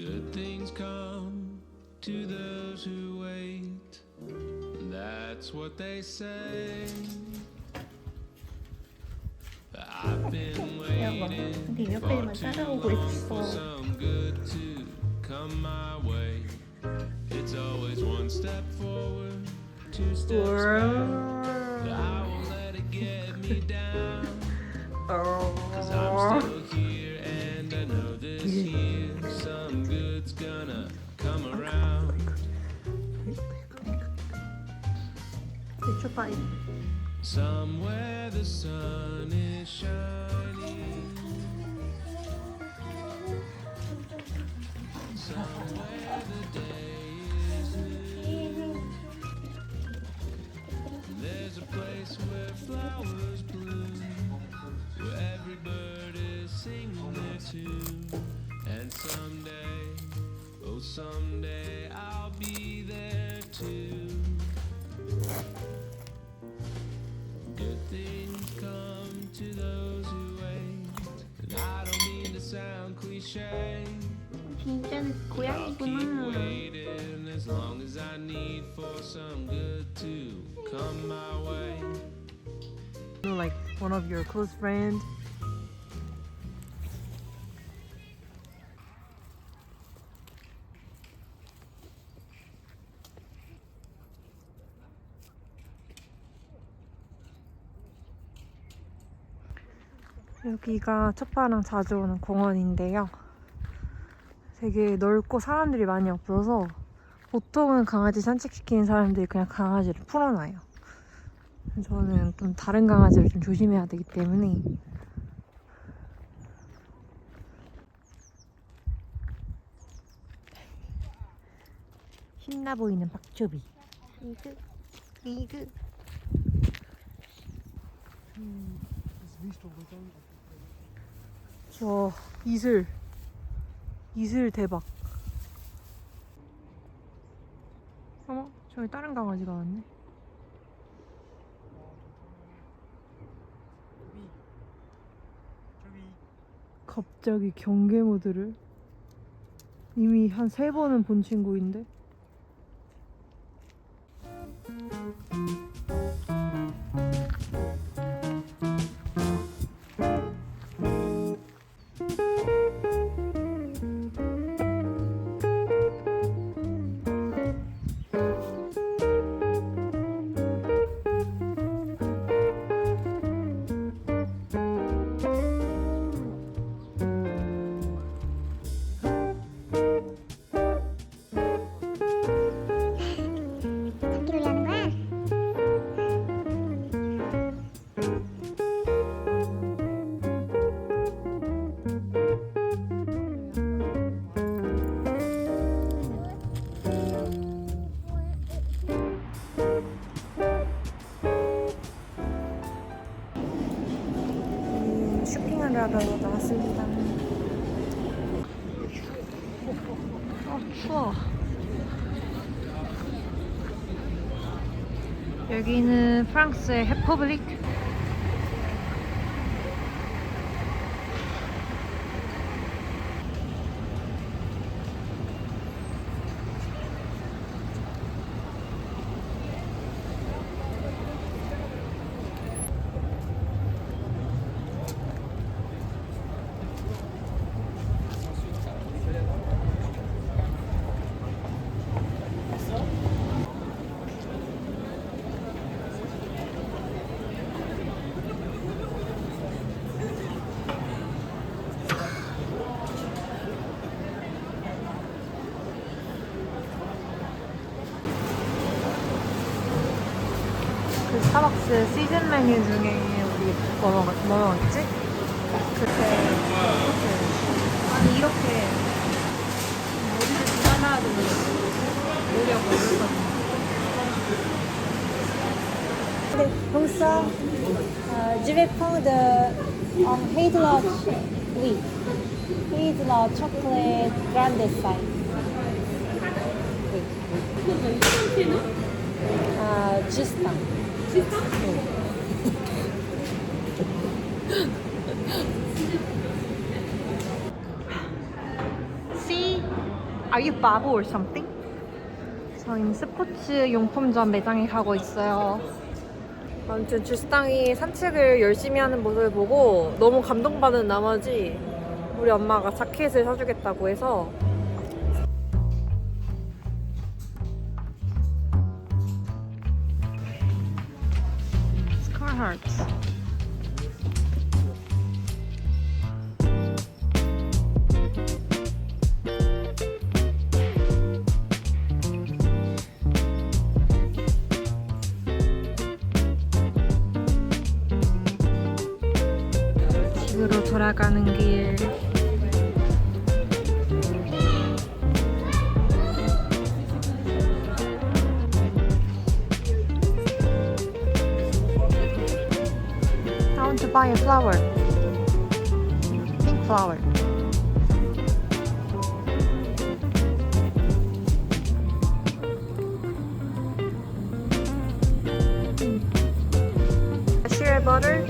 Good things come to those who wait. That's what they say. I've been waiting for too long for some good to come my way. It's always one step forward, two steps back. I won't let it get me down. 'Cause I'm still here and I know this year some good's gonna come around. Somewhere the sun is shining. Somewhere the day is new. There's a place where flowers bloom, where every bird is singing their tune. And someday, oh someday I'll be there too. Good things come to those who wait. And I don't mean to sound cliche. 진짜는 I'll keep 고양이구나. waiting as long as I need for some good to come my way. Like one of your close friends. 여기가 첫바랑 자주 오는 공원인데요. 되게 넓고 사람들이 많이 없어서 보통은 강아지 산책시키는 사람들이 그냥 강아지를 풀어놔요. 저는 좀 다른 강아지를 좀 조심해야 되기 때문에 신나 보이는 박초비 리그 와 이슬 대박. 어머 저기 다른 강아지가 왔네. 갑자기 경계 모드를 이미 한 3번은 본 친구인데. 쇼핑을 하러 나왔습니다. 추워. 여기는 프랑스의 헤퍼블릭. 그 스타벅스 시즌 메뉴 중에 우리 뭐 먹었지? 아니 이렇게 머리를 감아야 되는 노력 모르거든요. Bonsoir, je vais prendre Hazelnut, oui, Hazelnut chocolate grande size. Oui. Juste un. C Are you 바보 or something? 저희는 스포츠 용품점 매장에 가고 있어요. 아무튼 주스땅이 산책을 열심히 하는 모습을 보고 너무 감동받은 나머지 우리 엄마가 자켓을 사주겠다고 해서 Carhartt. 집으로 돌아가는 길. I want to buy a flower. Pink flower. Shea butter.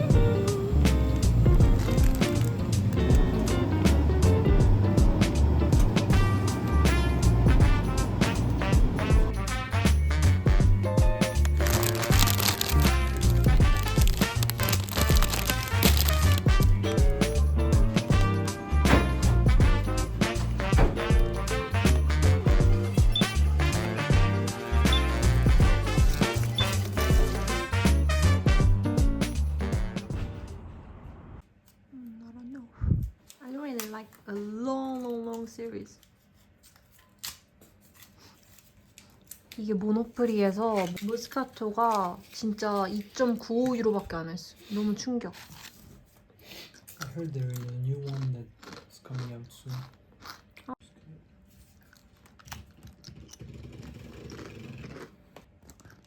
I don't know. I don't really like a long series. 이게 모노프리에서 모스카토가 진짜 2.95유로밖에 안 했어. 너무 충격. I heard there is a new one that's coming out soon.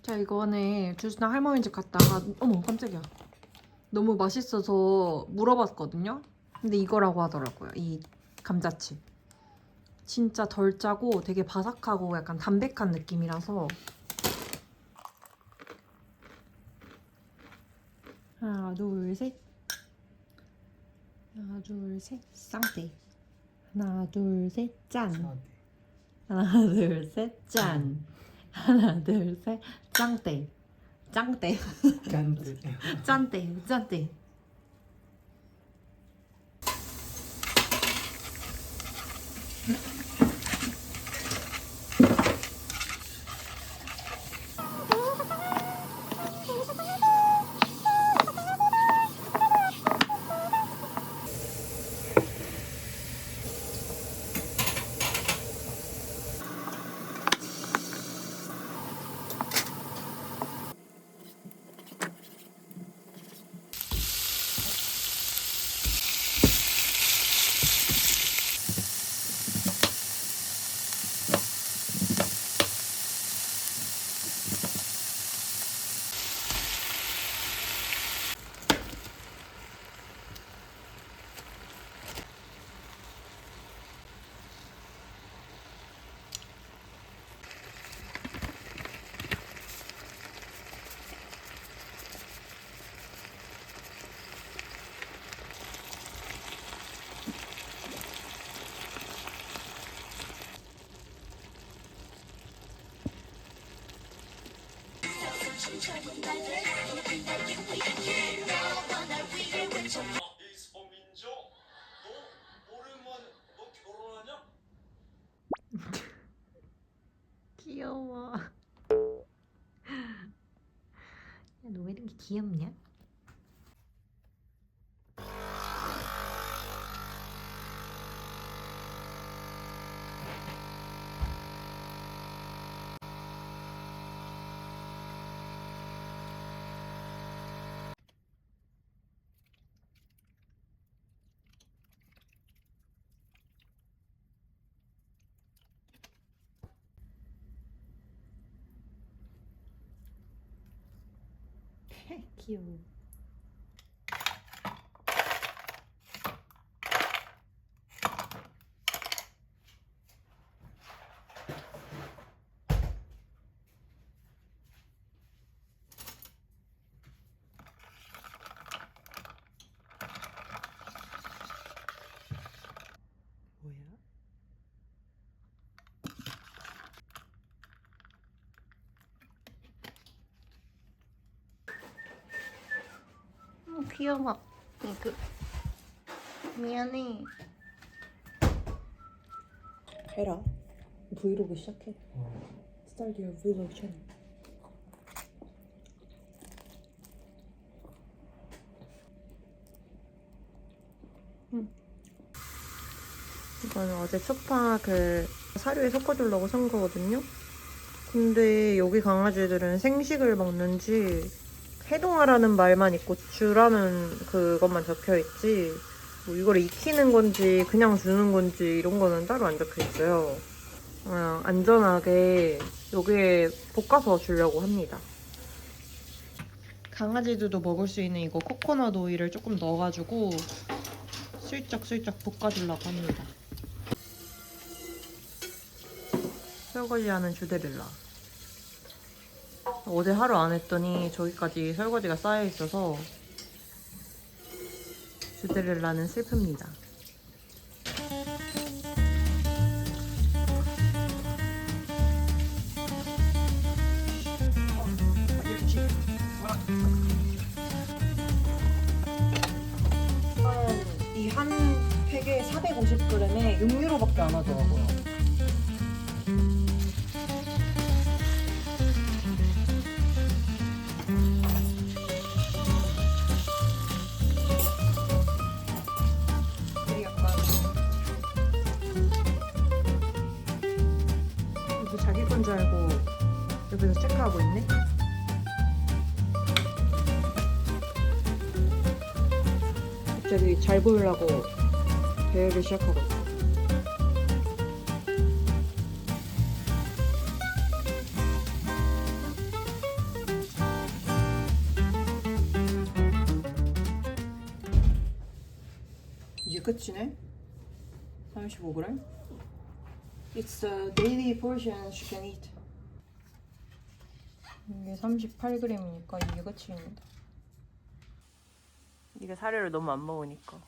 제가 이번에 주스나 할머니 집 갔다가 어머 깜짝이야. 너무 맛있어서 물어봤거든요. 근데 이거라고 하더라고요. 이 감자칩. 진짜 덜 짜고 되게 바삭하고 약간 담백한 느낌이라서 하나 둘 셋 하나 둘 셋 쌍떼 하나 둘 셋 짠 하나 둘 셋 짠 하나 둘 셋 짱떼 짱떼 Cante. 짠떼 짠떼 이소민조, 너 오랜만에 너 결혼하냐? 귀여워. 야, 너 왜 이렇게 귀엽냐? 귀여워. 뭐야? 귀여워. 이거. 미안해. 해라. 브이로그 시작해. Start your vlog channel. 이거는 어제 초파 사료에 섞어주려고 산 거거든요. 근데 여기 강아지들은 생식을 먹는지 해동하라는 말만 있고 주라는 그것만 적혀있지 뭐 이걸 익히는 건지 그냥 주는 건지 이런 거는 따로 안 적혀있어요. 그냥 안전하게 여기에 볶아서 주려고 합니다. 강아지들도 먹을 수 있는 이거 코코넛 오일을 조금 넣어가지고 슬쩍슬쩍 볶아주려고 합니다. 설거지하는 주데릴라. 어제 하루 안 했더니 저기까지 설거지가 쌓여있어서 주데릴라는 슬픕니다. 이 한 팩에 450g에 6유로밖에 안 하더라고요. 되게 약간 이거 자기 건 줄 알고 옆에서 체크하고 있네? 갑자기 잘 보이려고 대회를 시작하고 있어. 이게 끝이네? 35g? It's a daily portion you can eat. 이게 38g이니까 이게 끝입니다. 이게 사료를 너무 안 먹으니까.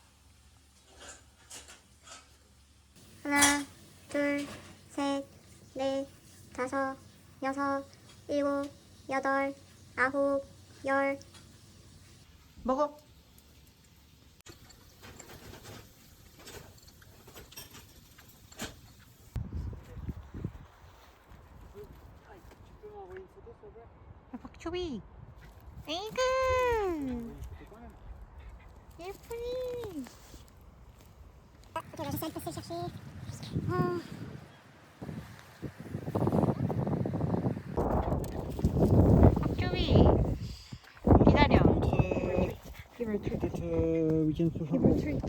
하나, 둘, 셋, 넷, 다섯, 여섯, 일곱, 여덟, 아홉, 열. 먹어. 박초비. 에이그. 예쁘니. 박초비. 기다려. Give her treat. We can push Give her treat.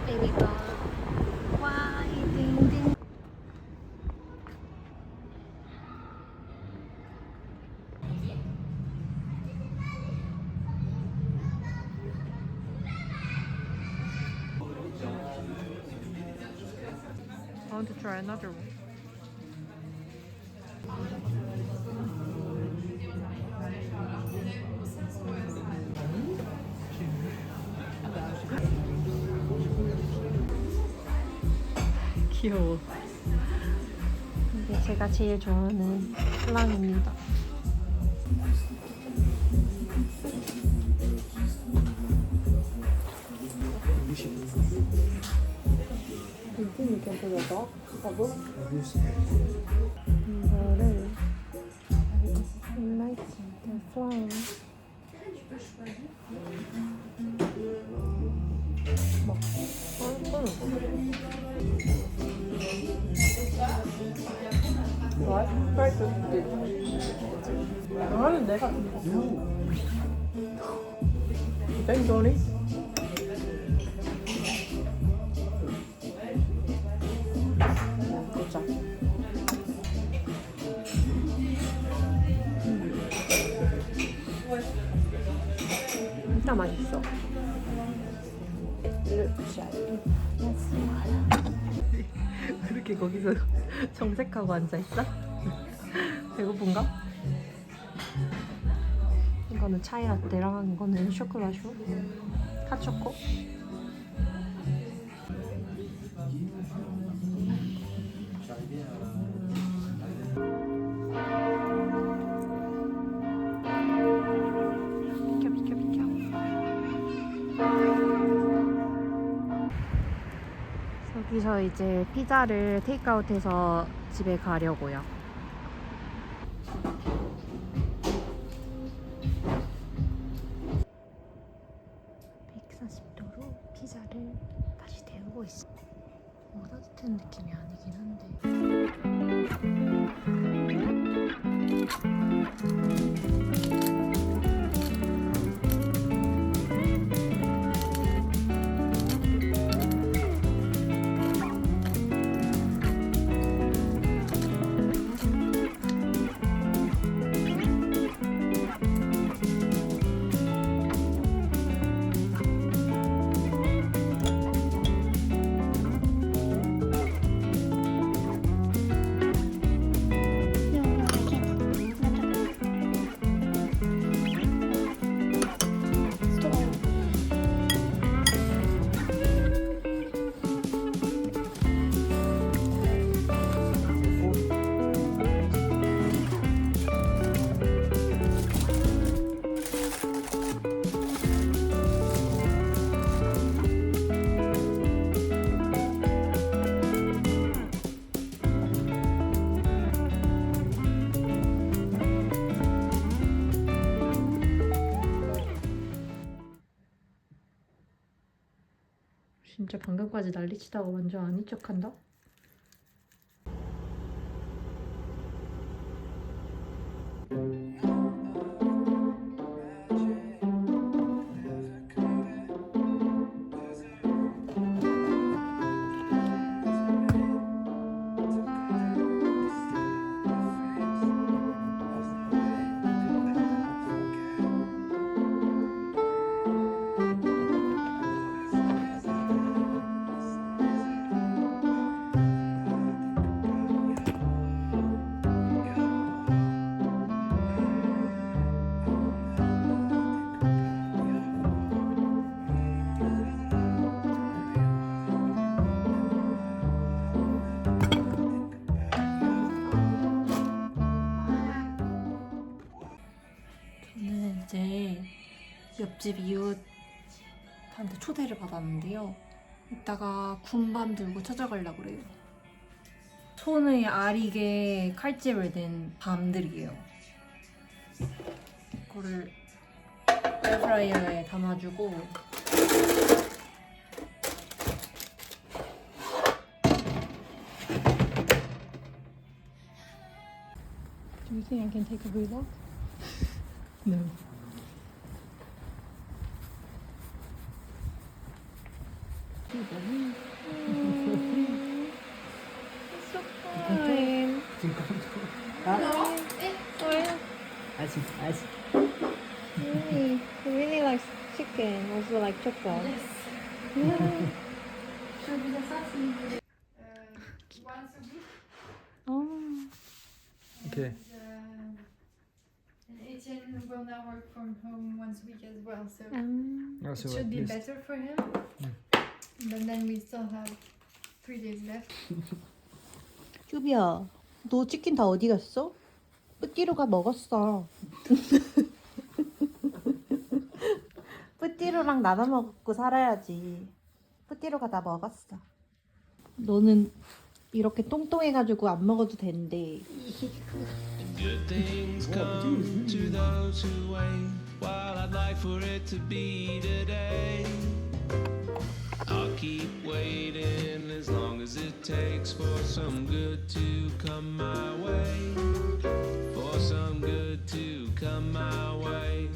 베이비가. 와이 딩딩. I want to try another one. 귀여워. 이게 제가 제일 좋아하는 플랑입니다. 이거를 like the flower. 나는 내가 땡거리? 진짜 진짜 맛있어. 그렇게 거기서 정색하고 앉아있어? 배고픈가? 이거는 차이라떼랑 이거는 쇼콜라슈 핫초코. 그래서 이제 피자를 테이크아웃해서 집에 가려고요. 140도로 피자를 다시 데우고 있습니다. 따뜻한 느낌이 아니긴 한데. 진짜 방금까지 난리치다가 완전 아닌 척한다? 저는 이제 옆집 이웃한테 초대를 받았는데요. 이따가 군밤 들고 찾아가려고 그래요. 손의 아리게 칼집을 낸 밤들이에요. 이거를 에어프라이어에 담아주고 Do you think I can take a vlog? No. It's so fine. He really likes chicken, also like chocolate. Oh. Okay. And Etienne will now work from home once a week as well, so Also, it should at be least- better for him. But then we still have 3 days left. 쭈비야, 너 치킨 다 어디 갔어? 뿌띠로가 먹었어. 뿌띠로랑 나눠 먹고 살아야지. 뿌띠로가 다 먹었어. 너는 이렇게 똥똥해가지고 안 먹어도 된대. Good things come to those who wait. While I'd like for it to be today, I'll keep waiting as long as it takes for some good to come my way. For some good to come my way.